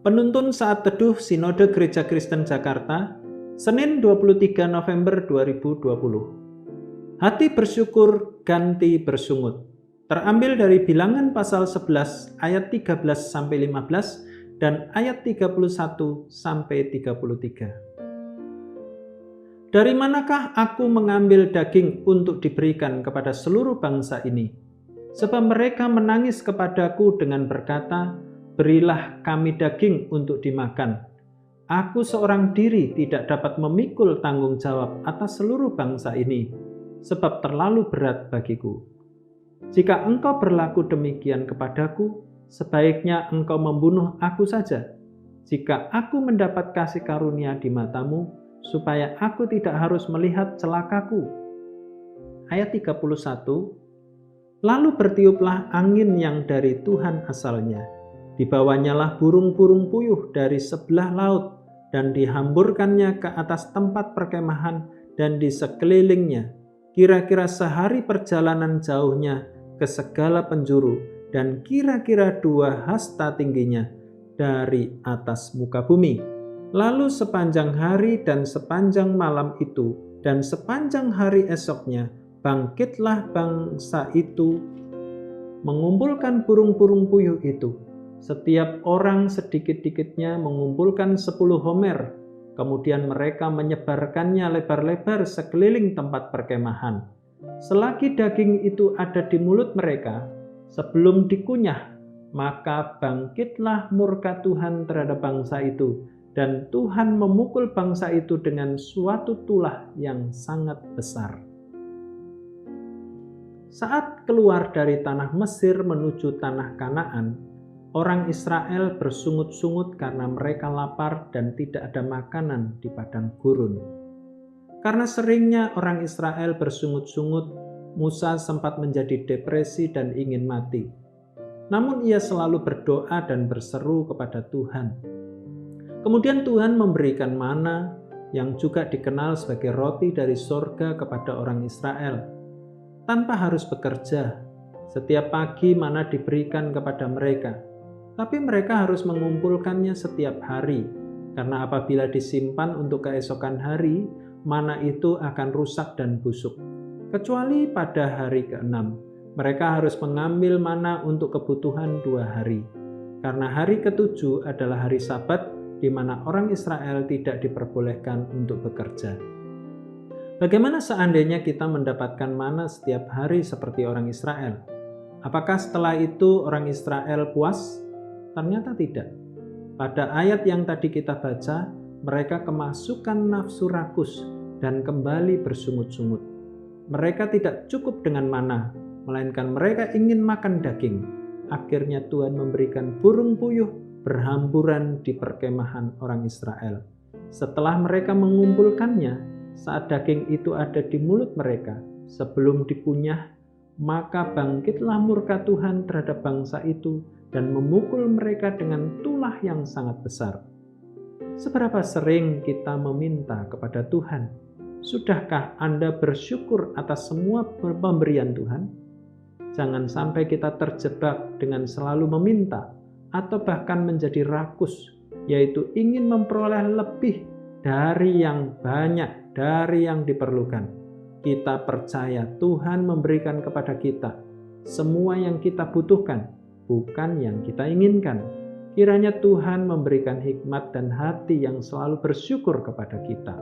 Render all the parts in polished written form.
Penuntun Saat Teduh Sinode Gereja Kristen Jakarta, Senin 23 November 2020. Hati bersyukur, ganti bersungut. Terambil dari Bilangan pasal 11 ayat 13-15 dan ayat 31-33. Dari manakah aku mengambil daging untuk diberikan kepada seluruh bangsa ini? Sebab mereka menangis kepadaku dengan berkata, "Berilah kami daging untuk dimakan." Aku seorang diri tidak dapat memikul tanggung jawab atas seluruh bangsa ini, sebab terlalu berat bagiku. Jika engkau berlaku demikian kepadaku, sebaiknya engkau membunuh aku saja. Jika aku mendapat kasih karunia di matamu, supaya aku tidak harus melihat celakaku. Ayat 31, lalu bertiuplah angin yang dari Tuhan asalnya. Dibawanyalah burung-burung puyuh dari sebelah laut dan dihamburkannya ke atas tempat perkemahan dan di sekelilingnya, kira-kira sehari perjalanan jauhnya ke segala penjuru dan kira-kira 2 hasta tingginya dari atas muka bumi. Lalu sepanjang hari dan sepanjang malam itu dan sepanjang hari esoknya, bangkitlah bangsa itu mengumpulkan burung-burung puyuh itu. Setiap orang sedikit-dikitnya mengumpulkan 10 homer. Kemudian mereka menyebarkannya lebar-lebar sekeliling tempat perkemahan. Selagi daging itu ada di mulut mereka, sebelum dikunyah, maka bangkitlah murka Tuhan terhadap bangsa itu, dan Tuhan memukul bangsa itu dengan suatu tulah yang sangat besar. Saat keluar dari tanah Mesir menuju tanah Kanaan, orang Israel bersungut-sungut karena mereka lapar dan tidak ada makanan di padang gurun. Karena seringnya orang Israel bersungut-sungut, Musa sempat menjadi depresi dan ingin mati. Namun ia selalu berdoa dan berseru kepada Tuhan. Kemudian Tuhan memberikan mana yang juga dikenal sebagai roti dari sorga kepada orang Israel. Tanpa harus bekerja, setiap pagi mana diberikan kepada mereka. Tapi mereka harus mengumpulkannya setiap hari, karena apabila disimpan untuk keesokan hari, mana itu akan rusak dan busuk. Kecuali pada hari ke-6, mereka harus mengambil mana untuk kebutuhan 2 hari. Karena hari ke-7 adalah hari Sabat, di mana orang Israel tidak diperbolehkan untuk bekerja. Bagaimana seandainya kita mendapatkan mana setiap hari seperti orang Israel? Apakah setelah itu orang Israel puas? Ternyata tidak. Pada ayat yang tadi kita baca, mereka kemasukan nafsu rakus dan kembali bersungut-sungut. Mereka tidak cukup dengan mana, melainkan mereka ingin makan daging. Akhirnya Tuhan memberikan burung puyuh berhamburan di perkemahan orang Israel. Setelah mereka mengumpulkannya, saat daging itu ada di mulut mereka, sebelum dikunyah, maka bangkitlah murka Tuhan terhadap bangsa itu dan memukul mereka dengan tulah yang sangat besar. Seberapa sering kita meminta kepada Tuhan? Sudahkah Anda bersyukur atas semua pemberian Tuhan? Jangan sampai kita terjebak dengan selalu meminta atau bahkan menjadi rakus, yaitu ingin memperoleh lebih dari yang banyak, dari yang diperlukan. Kita percaya Tuhan memberikan kepada kita semua yang kita butuhkan, bukan yang kita inginkan. Kiranya Tuhan memberikan hikmat dan hati yang selalu bersyukur kepada kita.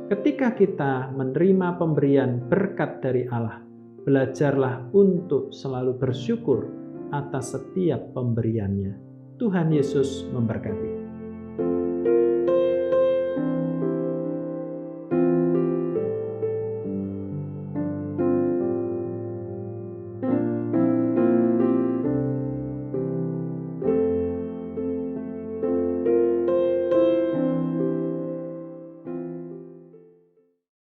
Ketika kita menerima pemberian berkat dari Allah, belajarlah untuk selalu bersyukur atas setiap pemberiannya. Tuhan Yesus memberkati.